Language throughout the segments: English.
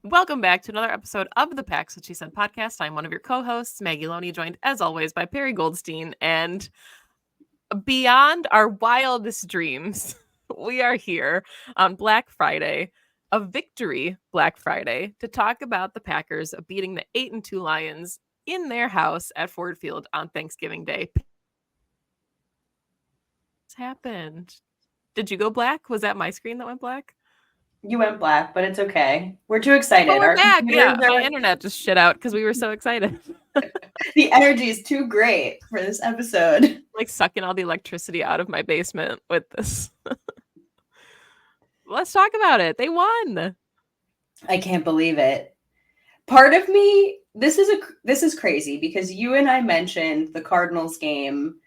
Welcome back to another episode of the Packs What She Said podcast. I'm one of your co-hosts, Maggie Loney, joined as always by Perry Goldstein. And beyond our wildest dreams, we are here on Black Friday, a victory Black Friday, to talk about the Packers beating the 8-2 Lions in their house at Ford Field on Thanksgiving Day. What's happened? Did you go black? Was that my screen that went black? You went black, but it's okay. We're too excited. Oh, we're back. Yeah, my internet just shit out because we were so excited. The energy is too great for this episode. Like sucking all the electricity out of my basement with this. Let's talk about it. They won. I can't believe it. Part of me, this is crazy because you and I mentioned the Cardinals game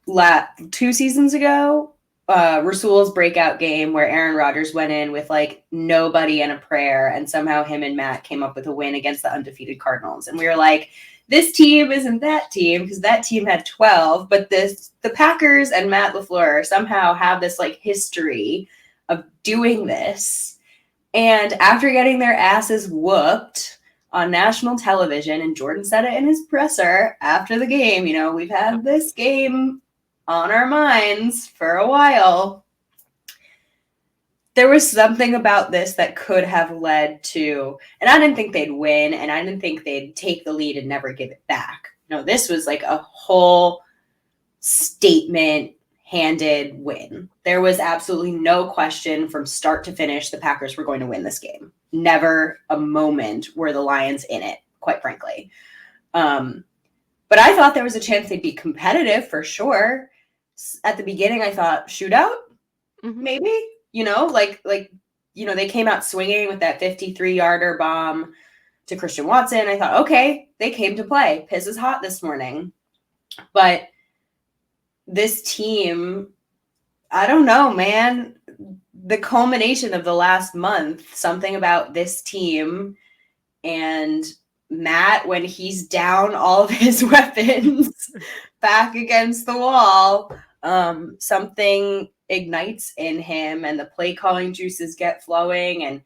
2 seasons ago. Rasul's breakout game where Aaron Rodgers went in with like nobody and a prayer, and somehow him and Matt came up with a win against the undefeated Cardinals. And we were like, this team isn't that team because that team had 12, but the Packers and Matt LaFleur somehow have this like history of doing this. And after getting their asses whooped on national television, and Jordan said it in his presser after the game, you know, we've had this game on our minds for a while. There was something about this that could have led to, and I didn't think they'd win, and I didn't think they'd take the lead and never give it back. No, this was like a whole statement-handed win. There was absolutely no question from start to finish the Packers were going to win this game. Never a moment were the Lions in it, quite frankly. But I thought there was a chance they'd be competitive for sure. At the beginning, I thought shootout, maybe, you know, like, you know, they came out swinging with that 53-yarder bomb to Christian Watson. I thought, okay, they came to play. Piss is hot this morning. But this team, I don't know, man, the culmination of the last month, something about this team and Matt, when he's down all of his weapons back against the wall, something ignites in him and the play calling juices get flowing. And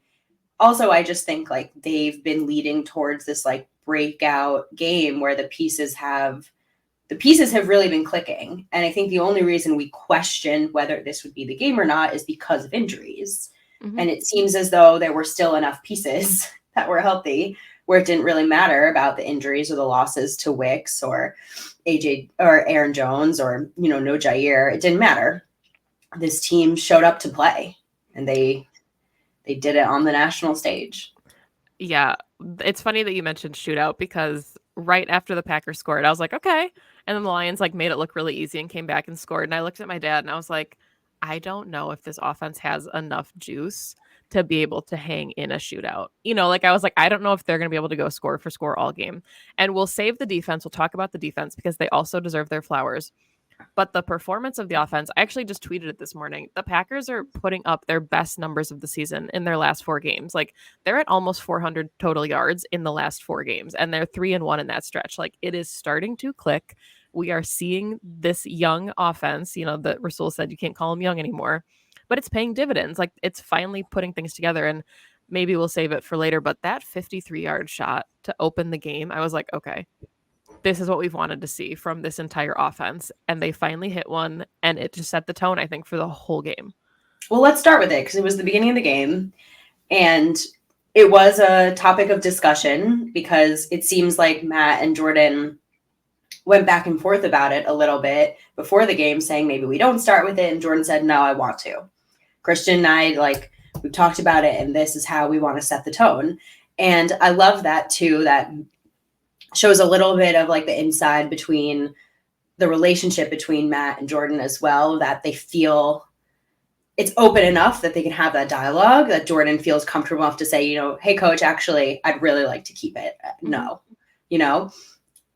also, I just think like they've been leading towards this like breakout game where the pieces have really been clicking. And I think the only reason we questioned whether this would be the game or not is because of injuries. And it seems as though there were still enough pieces that were healthy where it didn't really matter about the injuries or the losses to Wicks or AJ or Aaron Jones or, you know, no Jair. It didn't matter. This team showed up to play, and they did it on the national stage. Yeah, it's funny that you mentioned shootout because right after the Packers scored, I was like, okay. And then the Lions like made it look really easy and came back and scored. And I looked at my dad and I was like, I don't know if this offense has enough juice to be able to hang in a shootout. You know, like I was like, I don't know if they're going to be able to go score for score all game. And we'll save the defense. We'll talk about the defense because they also deserve their flowers. But the performance of the offense, I actually just tweeted it this morning. The Packers are putting up their best numbers of the season in their last 4 games. Like they're at almost 400 total yards in the last 4 games, and they're 3-1 in that stretch. Like it is starting to click. We are seeing this young offense, you know, that Rasul said you can't call them young anymore, but it's paying dividends. Like it's finally putting things together, and maybe we'll save it for later. But that 53-yard shot to open the game, I was like, okay, this is what we've wanted to see from this entire offense. And they finally hit one, and it just set the tone, I think, for the whole game. Well, let's start with it because it was the beginning of the game, and it was a topic of discussion because it seems like Matt and Jordan went back and forth about it a little bit before the game, saying maybe we don't start with it. And Jordan said, no, I want to. Christian and I, like, we've talked about it, and this is how we want to set the tone. And I love that, too, that shows a little bit of, like, the inside between the relationship between Matt and Jordan as well, that they feel it's open enough that they can have that dialogue, that Jordan feels comfortable enough to say, you know, hey, coach, actually, I'd really like to keep it. No, you know,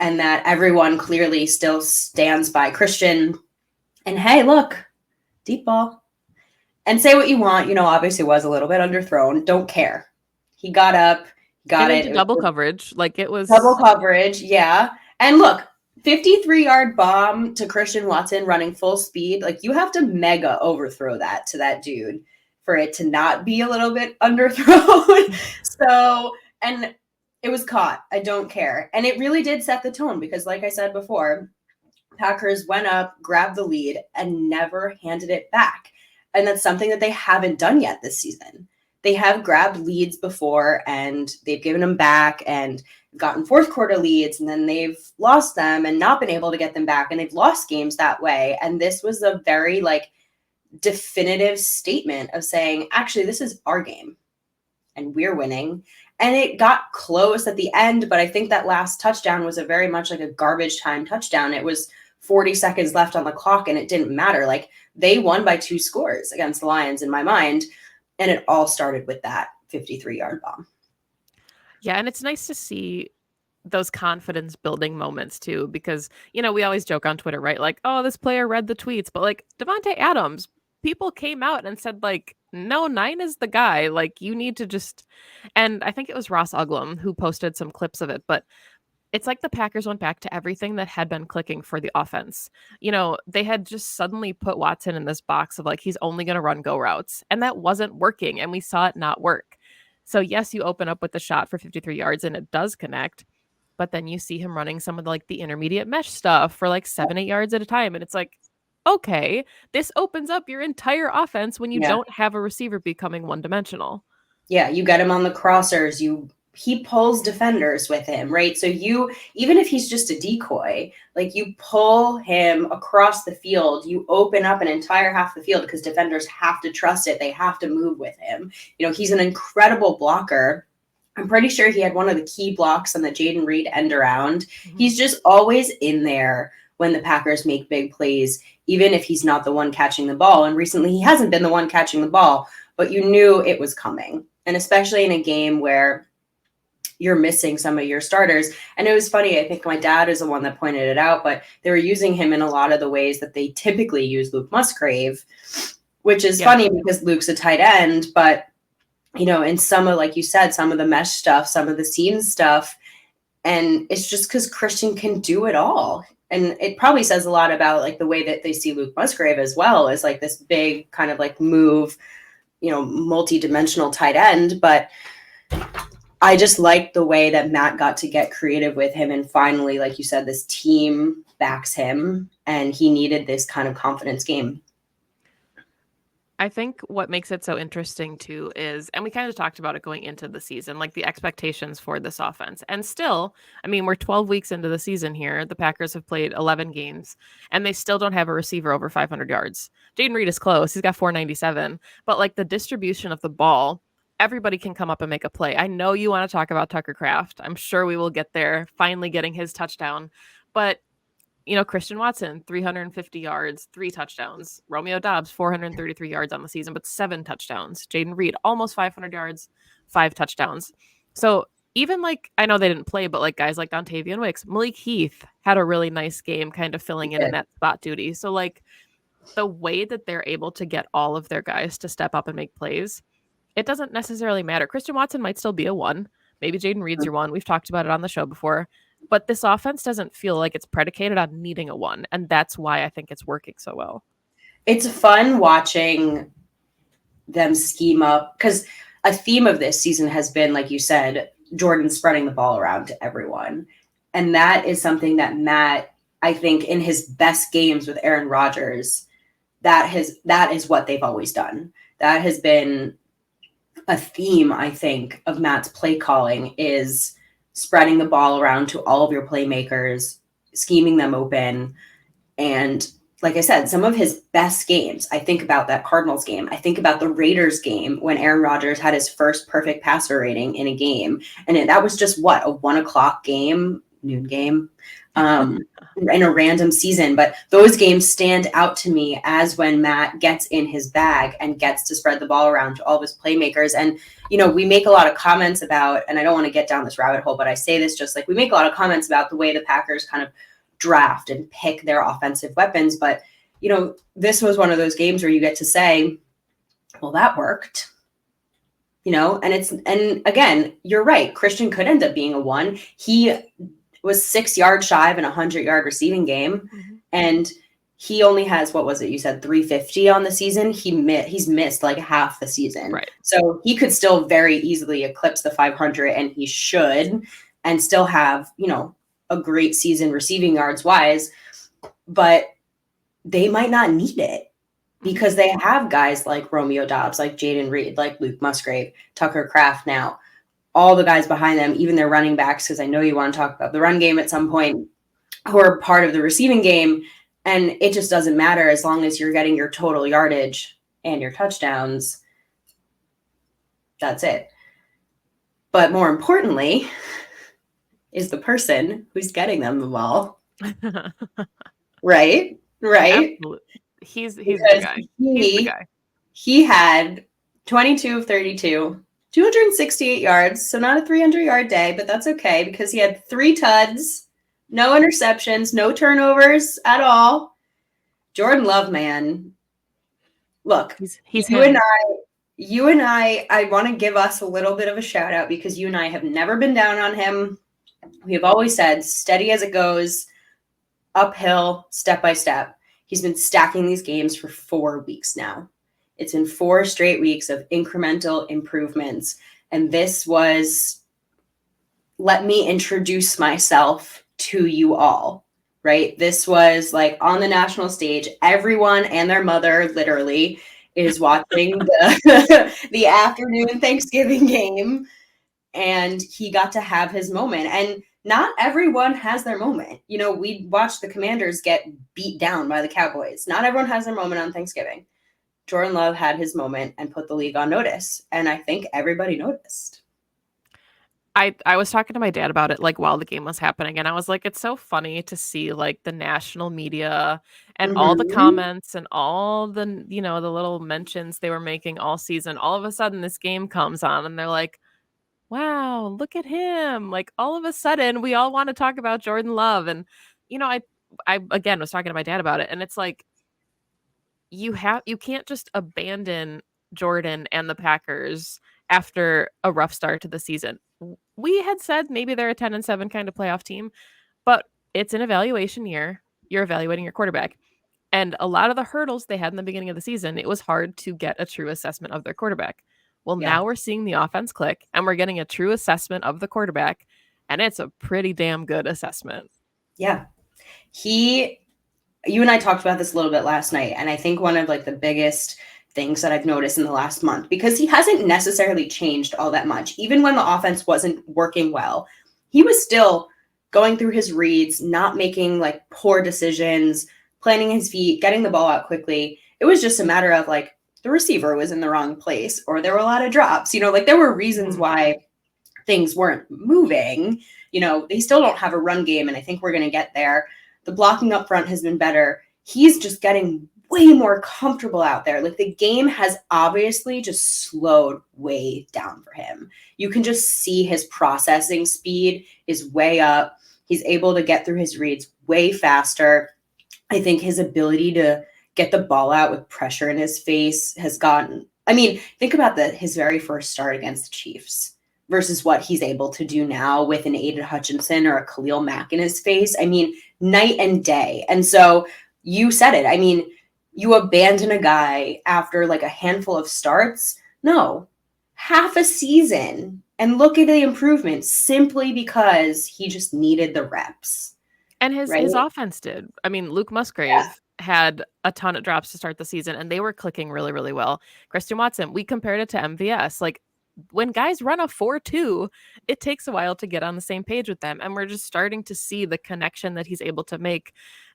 and that everyone clearly still stands by Christian. And hey, look, deep ball. And say what you want. You know, obviously was a little bit underthrown. Don't care. He got up, got it. Double coverage. Like it was double coverage. Yeah. And look, 53-yard bomb to Christian Watson running full speed. Like you have to mega overthrow that to that dude for it to not be a little bit underthrown. So, and it was caught. I don't care. And it really did set the tone because, like I said before, Packers went up, grabbed the lead, and never handed it back. And that's something that they haven't done yet this season. They have grabbed leads before and they've given them back and gotten fourth quarter leads, and then they've lost them and not been able to get them back. And they've lost games that way. And this was a very definitive statement of saying, actually, this is our game and we're winning. And it got close at the end, but I think that last touchdown was a very much like a garbage time touchdown. It was 40 seconds left on the clock and it didn't matter. They won by 2 scores against the Lions in my mind. And it all started with that 53-yard bomb. Yeah, and it's nice to see those confidence building moments too, because, we always joke on Twitter, right? Oh, this player read the tweets, but Davante Adams, people came out and said no, 9 is the guy. You need to just, and I think it was Ross Uglum who posted some clips of it, but it's the Packers went back to everything that had been clicking for the offense. They had just suddenly put Watson in this box of he's only going to run go routes, and that wasn't working, and we saw it not work. So yes, you open up with the shot for 53 yards and it does connect, but then you see him running some of the intermediate mesh stuff for 7-8 yards at a time, and it's okay, this opens up your entire offense when you don't have a receiver becoming one-dimensional. Yeah, you get him on the crossers, he pulls defenders with him, right? So even if he's just a decoy, you pull him across the field, you open up an entire half the field because defenders have to trust it. They have to move with him. He's an incredible blocker. I'm pretty sure he had one of the key blocks on the Jayden Reed end around. Mm-hmm. He's just always in there when the Packers make big plays, even if he's not the one catching the ball. And recently he hasn't been the one catching the ball, but you knew it was coming. And especially in a game where you're missing some of your starters. And it was funny. I think my dad is the one that pointed it out, but they were using him in a lot of the ways that they typically use Luke Musgrave, which is funny because Luke's a tight end, but in some of, like you said, some of the mesh stuff, some of the seam stuff, and it's just because Christian can do it all. And it probably says a lot about the way that they see Luke Musgrave as well as this big kind of move, multi-dimensional tight end. But I just like the way that Matt got to get creative with him. And finally, like you said, this team backs him and he needed this kind of confidence game. I think what makes it so interesting too is, and we kind of talked about it going into the season, the expectations for this offense. And still, we're 12 weeks into the season here. The Packers have played 11 games and they still don't have a receiver over 500 yards. Jayden Reed is close. He's got 497, but the distribution of the ball, everybody can come up and make a play. I know you want to talk about Tucker Kraft. I'm sure we will get there, finally getting his touchdown, but Christian Watson, 350 yards, 3 touchdowns. Romeo Doubs, 433 yards on the season, but 7 touchdowns. Jayden Reed, almost 500 yards, 5 touchdowns. So even I know they didn't play, but guys like Dontavian Wicks, Malik Heath had a really nice game kind of filling in that spot duty. So the way that they're able to get all of their guys to step up and make plays, it doesn't necessarily matter. Christian Watson might still be a 1. Maybe Jayden Reed's your 1. We've talked about it on the show before. But this offense doesn't feel like it's predicated on needing a 1. And that's why I think it's working so well. It's fun watching them scheme up because a theme of this season has been, like you said, Jordan spreading the ball around to everyone. And that is something that Matt, I think, in his best games with Aaron Rodgers, that is what they've always done. That has been a theme, I think, of Matt's play calling is spreading the ball around to all of your playmakers, scheming them open. And like I said, some of his best games, I think about that Cardinals game. I think about the Raiders game when Aaron Rodgers had his first perfect passer rating in a game. And that was just a 1:00 game, noon game, in a random season. But those games stand out to me as when Matt gets in his bag and gets to spread the ball around to all of his playmakers. And, we make a lot of comments about, and I don't want to get down this rabbit hole, but I say this just we make a lot of comments about the way the Packers kind of draft and pick their offensive weapons. But, this was one of those games where you get to say, well, that worked. And again, you're right. Christian could end up being a 1. He was 6 yards shy of an 100-yard receiving game. Mm-hmm. And he only has, what was it? You said 350 on the season. He's missed like half the season. Right. So he could still very easily eclipse the 500, and he should, and still have, a great season receiving yards wise, but they might not need it because they have guys like Romeo Doubs, like Jaden Reed, like Luke Musgrave, Tucker Kraft now, all the guys behind them, even their running backs, because I know you want to talk about the run game at some point, who are part of the receiving game. And it just doesn't matter as long as you're getting your total yardage and your touchdowns. That's it. But more importantly is the person who's getting them the ball. Right? Absolutely. He's the guy. He's the guy. He had 22 of 32, 268 yards. So not a 300-yard day, but that's okay because he had 3 tuds, no interceptions, no turnovers at all. Jordan Love, man. Look, he's you and I want to give us a little bit of a shout out because you and I have never been down on him. We have always said steady as it goes, uphill, step by step. He's been stacking these games for 4 weeks now. It's been 4 straight weeks of incremental improvements. And this was, let me introduce myself to you all, right? This was like on the national stage. Everyone and their mother literally is watching the afternoon Thanksgiving game. And he got to have his moment. And not everyone has their moment. We watched the Commanders get beat down by the Cowboys. Not everyone has their moment on Thanksgiving. Jordan Love had his moment and put the league on notice. And I think everybody noticed. I was talking to my dad about it like while the game was happening, and I was like, it's so funny to see like the national media and all the comments and all the the little mentions they were making all season. All of a sudden this game comes on and they're like, wow, look at him. Like all of a sudden we all want to talk about Jordan Love. And I again was talking to my dad about it, and it's like you can't just abandon Jordan and the Packers after a rough start to the season. We had said maybe they're a 10-7 kind of playoff team, but it's an evaluation year. You're evaluating your quarterback. And a lot of the hurdles they had in the beginning of the season, it was hard to get a true assessment of their quarterback. Well, now we're seeing the offense click and we're getting a true assessment of the quarterback, and it's a pretty damn good assessment. Yeah. You and I talked about this a little bit last night, and I think one of like the biggest things that I've noticed in the last month, because he hasn't necessarily changed all that much. Even when the offense wasn't working well, he was still going through his reads, not making like poor decisions, planting his feet, getting the ball out quickly. It was just a matter of like the receiver was in the wrong place or there were a lot of drops, like there were reasons why things weren't moving. They still don't have a run game, and I think we're going to get there. The blocking up front has been better. He's just getting way more comfortable out there. Like the game has obviously just slowed way down for him. You can just see his processing speed is way up. He's able to get through his reads way faster. I think his ability to get the ball out with pressure in his face has gotten, think about his very first start against the Chiefs versus what he's able to do now with an Aiden Hutchinson or a Khalil Mack in his face. Night and day. And so you said it. You abandon a guy after like a handful of starts? No, half a season. And look at the improvement simply because he just needed the reps. And his offense did. Luke Musgrave had a ton of drops to start the season, and they were clicking really, really well. Christian Watson, we compared it to MVS. Like when guys run a 4-2, it takes a while to get on the same page with them. And we're just starting to see the connection that he's able to make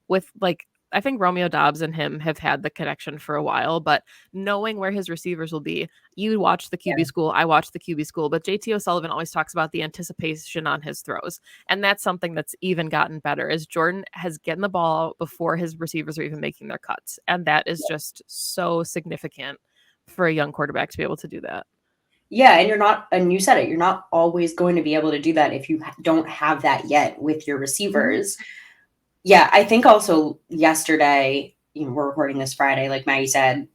with like, I think Romeo Doubs and him have had the connection for a while, but knowing where his receivers will be, you watch the QB school, I watch the QB school, but JT O'Sullivan always talks about the anticipation on his throws. And that's something that's even gotten better as Jordan has gotten the ball before his receivers are even making their cuts. And that is just so significant for a young quarterback to be able to do that. Yeah. And you said it, you're not always going to be able to do that if you don't have that yet with your receivers. Yeah, I think also yesterday, we're recording this Friday, like Maggie said,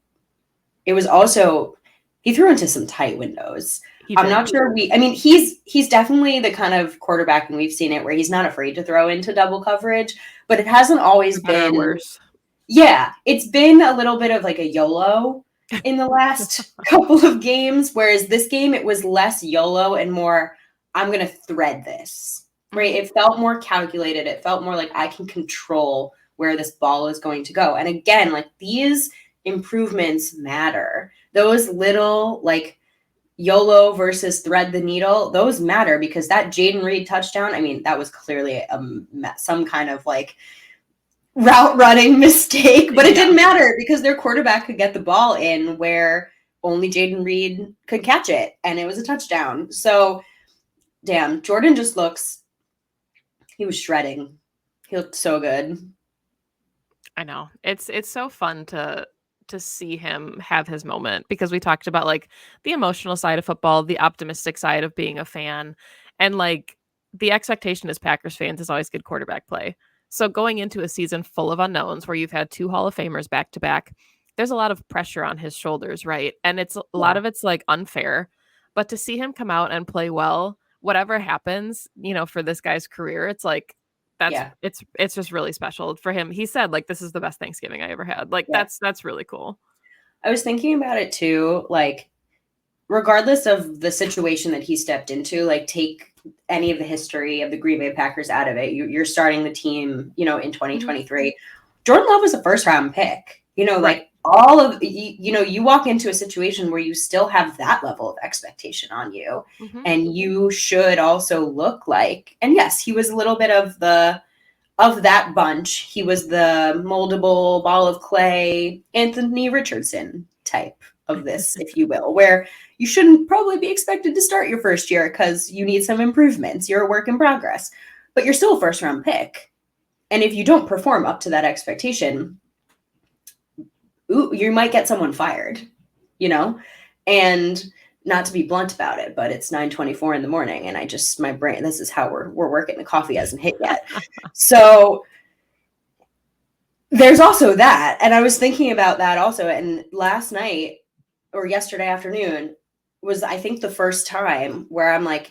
it was also, he threw into some tight windows. I'm not sure he's definitely the kind of quarterback, and we've seen it, where he's not afraid to throw into double coverage, but it hasn't always been worse. Yeah, it's been a little bit of like a YOLO in the last couple of games, whereas this game, it was less YOLO and more, I'm going to thread this, right? It felt more calculated. It felt more like I can control where this ball is going to go. And again, like these improvements matter. Those little like YOLO versus thread the needle, those matter because that Jayden Reed touchdown, I mean, that was clearly some kind of like route running mistake, but it didn't matter because their quarterback could get the ball in where only Jayden Reed could catch it, and it was a touchdown. So, damn, Jordan just looks, he was shredding. He looked so good. I know. It's so fun to see him have his moment because we talked about like the emotional side of football, the optimistic side of being a fan, and like the expectation as Packers fans is always good quarterback play. So going into a season full of unknowns where you've had 2 Hall of Famers back to back, there's a lot of pressure on his shoulders, right? And it's a lot of it's like unfair, but to see him come out and play well, whatever happens, you know, for this guy's career, it's like it's just really special for him. He said like this is the best Thanksgiving I ever had. Like that's really cool. I was thinking about it too, like regardless of the situation that he stepped into, like take any of the history of the Green Bay Packers out of it. You're starting the team, you know, in 2023. Jordan Love was a first round pick, you know, like all of, you know, you walk into a situation where you still have that level of expectation on you, and you should also look like, and yes, he was a little bit of that bunch. He was the moldable ball of clay, Anthony Richardson type of this, if you will, where you shouldn't probably be expected to start your first year because you need some improvements. You're a work in progress, but you're still a first round pick. And if you don't perform up to that expectation, you might get someone fired, you know? And not to be blunt about it, but it's 9:24 in the morning and my brain, this is how we're working. The coffee hasn't hit yet. So there's also that. And I was thinking about that also. And last night or yesterday afternoon was, I think, the first time where I'm like,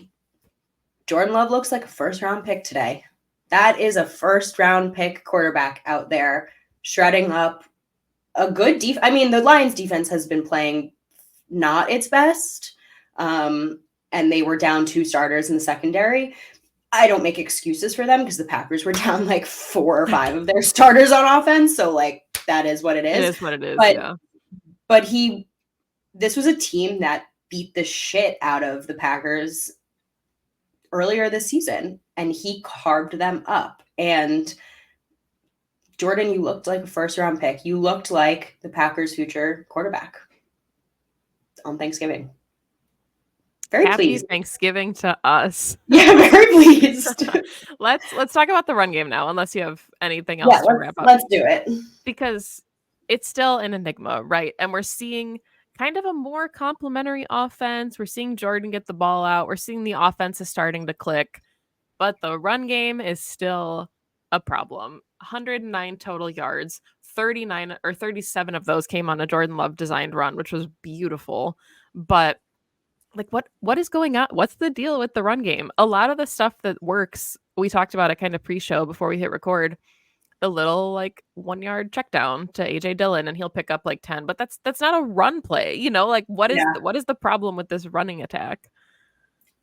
Jordan Love looks like a first round pick today. That is a first round pick quarterback out there shredding up a good defense. I mean, the Lions defense has been playing not its best. And they were down 2 starters in the secondary. I don't make excuses for them because the Packers were down like 4 or 5 of their starters on offense. So like, that is what it is. It is what it is. But this was a team that beat the shit out of the Packers earlier this season, and he carved them up. And Jordan, you looked like a first round pick. You looked like the Packers' future quarterback on Thanksgiving. Very Happy pleased. Thanksgiving to us. Yeah, very pleased. Let's talk about the run game now, unless you have anything else to wrap up. Let's do it. Because it's still an enigma, right? And we're seeing kind of a more complementary offense. We're seeing Jordan get the ball out. We're seeing the offense is starting to click. But the run game is still a problem. 109 total yards, 39 or 37 of those came on a Jordan Love designed run, which was beautiful. But like what is going on? What's the deal with the run game? A lot of the stuff that works, we talked about it kind of pre-show before we hit record, the little like 1 yard check down to AJ Dillon and he'll pick up like 10, but that's not a run play, you know, like what is the problem with this running attack?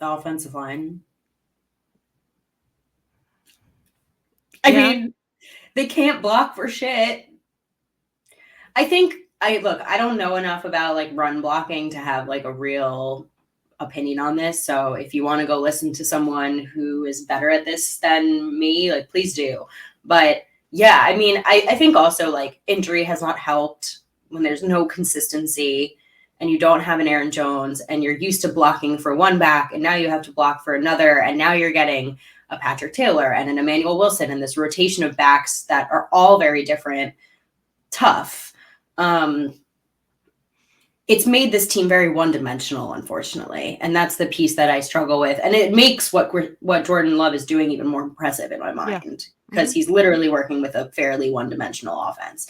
The offensive line. I mean, they can't block for shit. I don't know enough about like run blocking to have like a real opinion on this. So if you want to go listen to someone who is better at this than me, like please do. But yeah, I mean, I think also like injury has not helped when there's no consistency and you don't have an Aaron Jones and you're used to blocking for one back and now you have to block for another. And now you're getting a Patrick Taylor and an Emmanuel Wilson and this rotation of backs that are all very different. Tough. It's made this team very one-dimensional, unfortunately. And that's the piece that I struggle with. And it makes what Jordan Love is doing even more impressive in my mind because he's literally working with a fairly one-dimensional offense.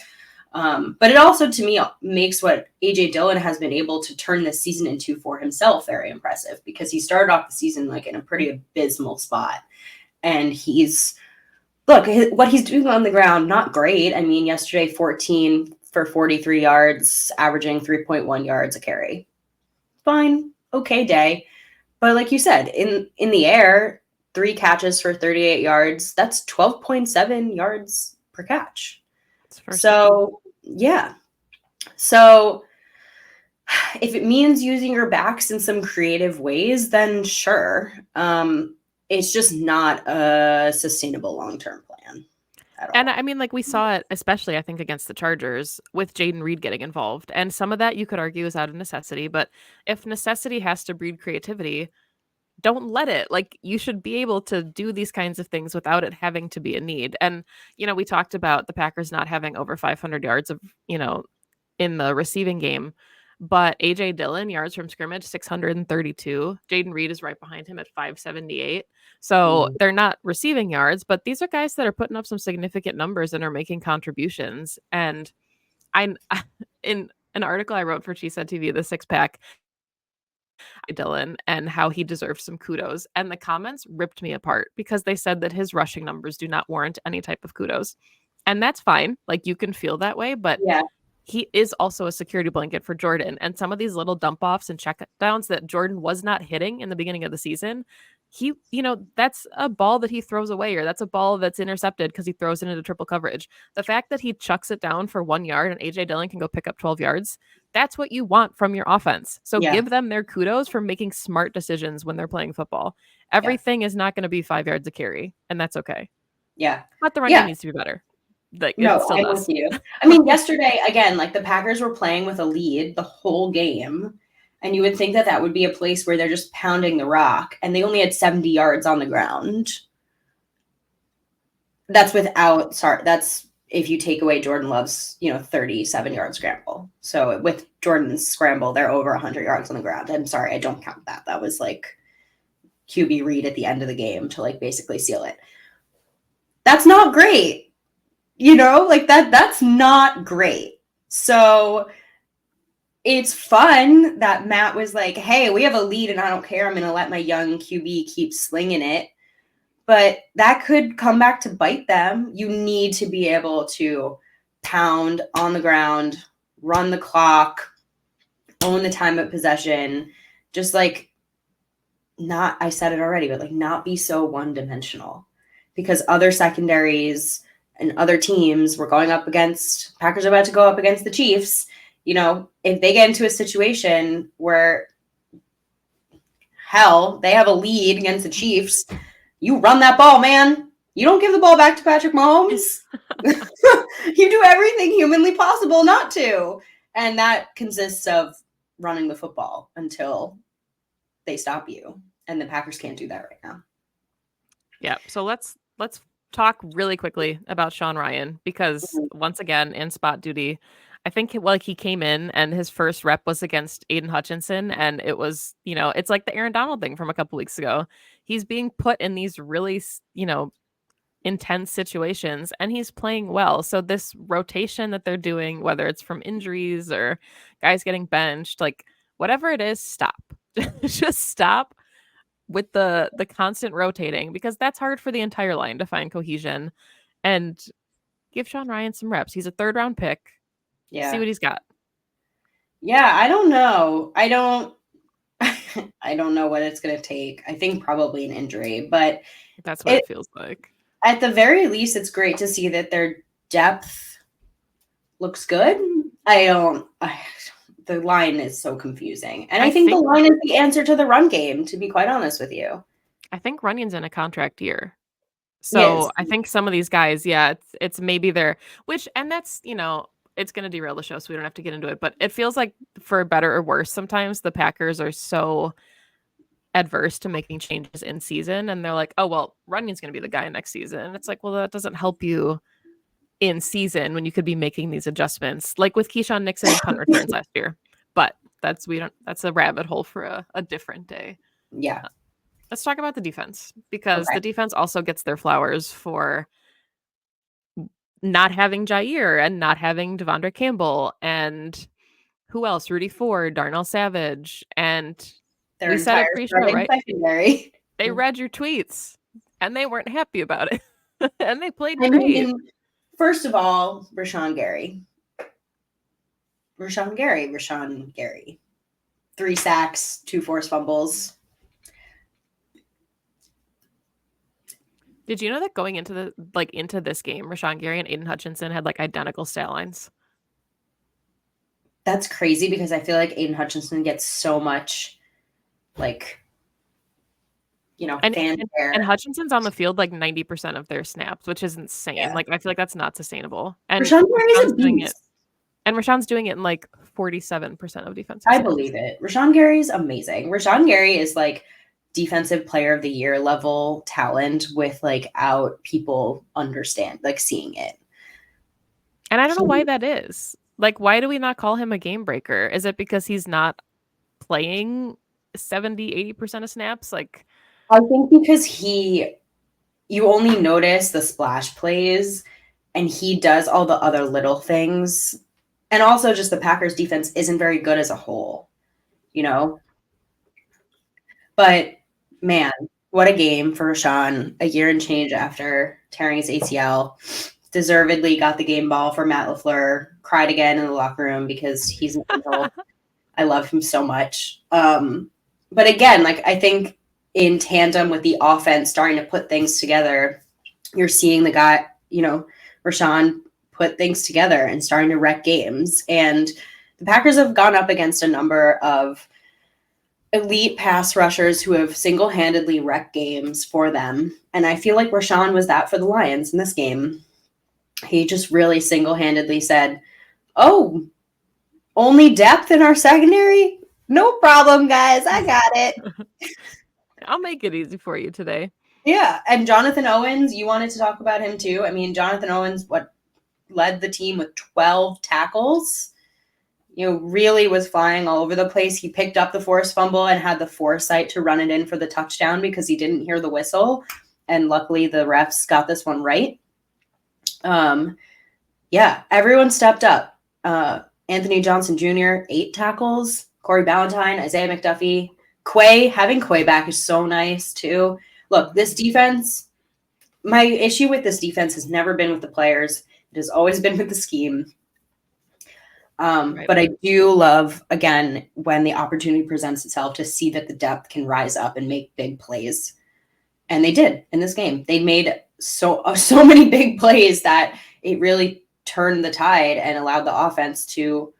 But it also, to me, makes what AJ Dillon has been able to turn this season into for himself very impressive because he started off the season like in a pretty abysmal spot. And he's look, what he's doing on the ground, not great. I mean, yesterday, 14 for 43 yards, averaging 3.1 yards a carry. Fine, okay day. But like you said, in the air, 3 catches for 38 yards. That's 12.7 yards per catch. So, yeah. So, if it means using your backs in some creative ways, then sure. It's just not a sustainable long-term plan at all. And I mean, like we saw it, especially I think against the Chargers with Jaden Reed getting involved. And some of that you could argue is out of necessity, but if necessity has to breed creativity, don't let it. Like you should be able to do these kinds of things without it having to be a need. And, we talked about the Packers not having over 500 yards of, in the receiving game. But AJ Dillon, yards from scrimmage, 632. Jaden Reed is right behind him at 578. So they're not receiving yards, but these are guys that are putting up some significant numbers and are making contributions. And I, in an article I wrote for She Said TV, the Six Pack, Dillon and how he deserves some kudos. And the comments ripped me apart because they said that his rushing numbers do not warrant any type of kudos. And that's fine. Like you can feel that way, but yeah. He is also a security blanket for Jordan. And some of these little dump offs and check downs that Jordan was not hitting in the beginning of the season, that's a ball that he throws away, or that's a ball that's intercepted because he throws it into triple coverage. The fact that he chucks it down for 1 yard and AJ Dillon can go pick up 12 yards, that's what you want from your offense. So give them their kudos for making smart decisions when they're playing football. Everything is not going to be 5 yards a carry, and that's okay. Yeah. But the running needs to be better. No, I'm with you. I mean, yesterday, again, like the Packers were playing with a lead the whole game. And you would think that that would be a place where they're just pounding the rock. And they only had 70 yards on the ground. That's if you take away Jordan Love's, 37-yard scramble. So with Jordan's scramble, they're over 100 yards on the ground. I'm sorry, I don't count that. That was like QB read at the end of the game to like basically seal it. That's not great. That's not great. So it's fun that Matt was like, hey, we have a lead and I don't care. I'm going to let my young QB keep slinging it. But that could come back to bite them. You need to be able to pound on the ground, run the clock, own the time of possession. Just like I said it already, but like not be so one-dimensional because other secondaries and other teams were going up against, Packers are about to go up against the Chiefs. If they get into a situation where, hell, they have a lead against the Chiefs, you run that ball, man. You don't give the ball back to Patrick Mahomes. You do everything humanly possible not to. And that consists of running the football until they stop you. And the Packers can't do that right now. Yeah. So let's talk really quickly about Sean Rhyan because once again in spot duty, I think he came in and his first rep was against Aiden Hutchinson and it was, it's like the Aaron Donald thing from a couple weeks ago. He's being put in these really, intense situations and he's playing well. So this rotation that they're doing, whether it's from injuries or guys getting benched, like whatever it is, stop. Just stop with the constant rotating because that's hard for the entire line to find cohesion and give Sean Rhyan some reps. He's a 3rd round pick. Yeah. See what he's got. Yeah, I don't know. I don't know what it's going to take. I think probably an injury, but that's what it feels like. At the very least, it's great to see that their depth looks good. The line is so confusing. And I think the line is the answer to the run game, to be quite honest with you. I think Runyon's in a contract year. So I think some of these guys, it's maybe and that's, it's going to derail the show, so we don't have to get into it. But it feels like for better or worse, sometimes the Packers are so adverse to making changes in season. And they're like, oh, well, Runyon's going to be the guy next season. And it's like, well, that doesn't help you in season when you could be making these adjustments, like with Keyshawn Nixon and punt returns last year. But that's a rabbit hole for a different day. Yeah. Let's talk about the defense because the defense also gets their flowers for not having Jair and not having Devondre Campbell and who else? Rudy Ford, Darnell Savage, and their we said it pre-show, right? Secondary. They read your tweets and they weren't happy about it. And they played I great. mean, first of all, Rashawn Gary. 3 sacks, 2 forced fumbles. Did you know that going into this game, Rashawn Gary and Aiden Hutchinson had like identical stat lines? That's crazy because I feel like Aiden Hutchinson gets so much, like, And fanfare. Hutchinson's on the field like 90% of their snaps, which is insane. Yeah. Like I feel like that's not sustainable. And Rashawn Gary is Rashawn's a doing it. beast. And Rashawn's doing it in like 47% of defensive I snaps. believe it. Rashawn Gary's amazing. Rashawn Gary is like defensive player of the year level talent with like out people understand, like seeing it. And I don't know why that is. Like, why do we not call him a game breaker? Is it because he's not playing 70-80% of snaps? Like, I think because you only notice the splash plays and he does all the other little things. And also just the Packers defense isn't very good as a whole, you know? But man, what a game for Rashawn, a year and change after tearing his ACL. Deservedly got the game ball for Matt LaFleur, cried again in the locker room because he's an angel. I love him so much. But again, like I think in tandem with the offense starting to put things together, you're seeing the guy, Rashawn put things together and starting to wreck games. And the Packers have gone up against a number of elite pass rushers who have single-handedly wrecked games for them. And I feel like Rashawn was that for the Lions in this game. He just really single-handedly said, "Oh, only depth in our secondary? No problem, guys. I got it." I'll make it easy for you today. Yeah. And Jonathan Owens, you wanted to talk about him too. I mean, Jonathan Owens, led the team with 12 tackles. Really was flying all over the place. He picked up the forced fumble and had the foresight to run it in for the touchdown because he didn't hear the whistle. And luckily the refs got this one right. Yeah, everyone stepped up. Anthony Johnson Jr., 8 tackles. Corey Ballantyne, Isaiah McDuffie. Having Quay back is so nice too. Look, this defense, my issue with this defense has never been with the players. It has always been with the scheme. Right. But I do love, again, when the opportunity presents itself to see that the depth can rise up and make big plays. And they did in this game. They made so many big plays that it really turned the tide and allowed the offense to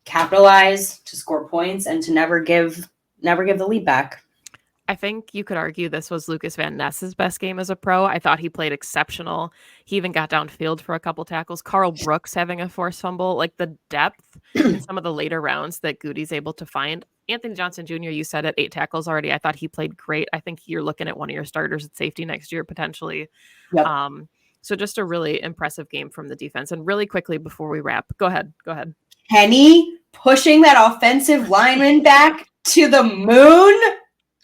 capitalize, to score points, and to never give the lead back. I think you could argue this was Lucas Van Ness's best game as a pro. I thought he played exceptional. He even got downfield for a couple tackles. Carl Brooks having a forced fumble, like the depth in some of the later rounds that Goody's able to find. Anthony Johnson Jr., you said at 8 tackles already. I thought he played great. I think you're looking at one of your starters at safety next year, potentially. Yep. So just a really impressive game from the defense. And really quickly before we wrap, go ahead. Kenny pushing that offensive lineman back to the moon.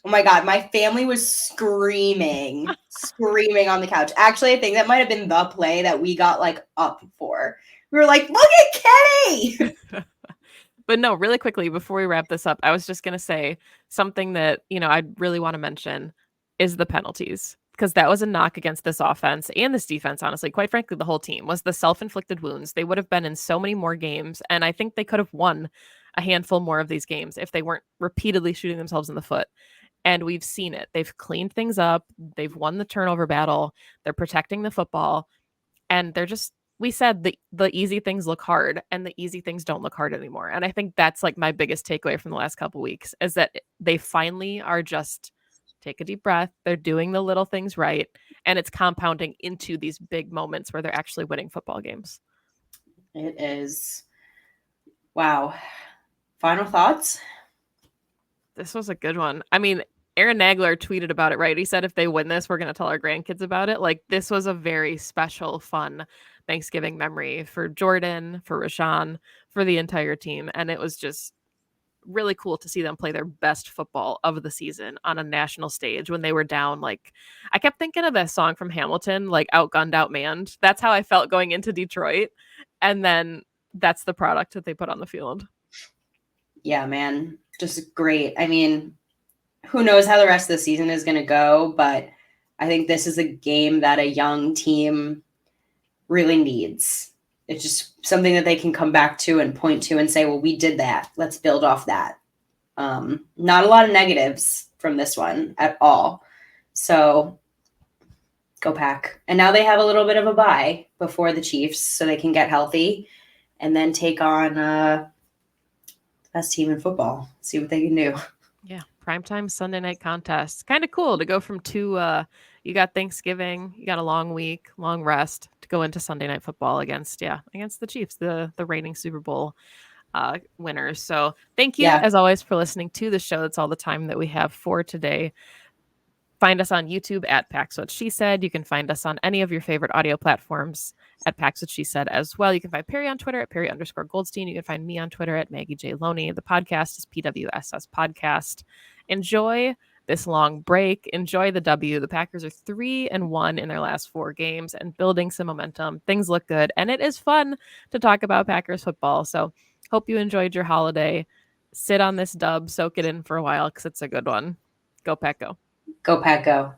Oh my God, my family was screaming on the couch. Actually, I think that might have been the play that we got like up for. We were like, look at Kenny. But no, really quickly before we wrap this up, I was just going to say something that, I really want to mention is the penalties. Because that was a knock against this offense and this defense, honestly. Quite frankly, the whole team was the self-inflicted wounds. They would have been in so many more games. And I think they could have won a handful more of these games if they weren't repeatedly shooting themselves in the foot. And we've seen it. They've cleaned things up. They've won the turnover battle. They're protecting the football. And they're just, we said the easy things look hard and the easy things don't look hard anymore. And I think that's like my biggest takeaway from the last couple weeks is that they finally are just take a deep breath. They're doing the little things right. And it's compounding into these big moments where they're actually winning football games. It is. Wow. Final thoughts? This was a good one. I mean, Aaron Nagler tweeted about it, right? He said, if they win this, we're going to tell our grandkids about it. Like, this was a very special, fun Thanksgiving memory for Jordan, for Rashawn, for the entire team. And it was just really cool to see them play their best football of the season on a national stage when they were down. Like, I kept thinking of that song from Hamilton, like Outgunned, Outmanned. That's how I felt going into Detroit. And then that's the product that they put on the field. Yeah, man. Just great. I mean, who knows how the rest of the season is going to go, but I think this is a game that a young team really needs. It's just something that they can come back to and point to and say, well, we did that. Let's build off that. Not a lot of negatives from this one at all. So go Pack. And now they have a little bit of a bye before the Chiefs so they can get healthy and then take on the best team in football. See what they can do. Yeah, primetime Sunday night contest. Kind of cool to go from you got Thanksgiving, you got a long week, long rest to go into Sunday night football against the Chiefs, the reigning Super Bowl winners. So thank you as always for listening to the show. That's all the time that we have for today. Find us on YouTube at Pax What She Said. You can find us on any of your favorite audio platforms at Pax What She Said as well. You can find Perry on Twitter at Perry_Goldstein. You can find me on Twitter at Maggie J. Loney. The podcast is PWSS Podcast. Enjoy this long break. Enjoy the W. The Packers are 3-1 in their last 4 games and building some momentum. Things look good, and it is fun to talk about Packers football. So hope you enjoyed your holiday. Sit on this dub, soak it in for a while because it's a good one. Go Pack, go. Go Pack, go.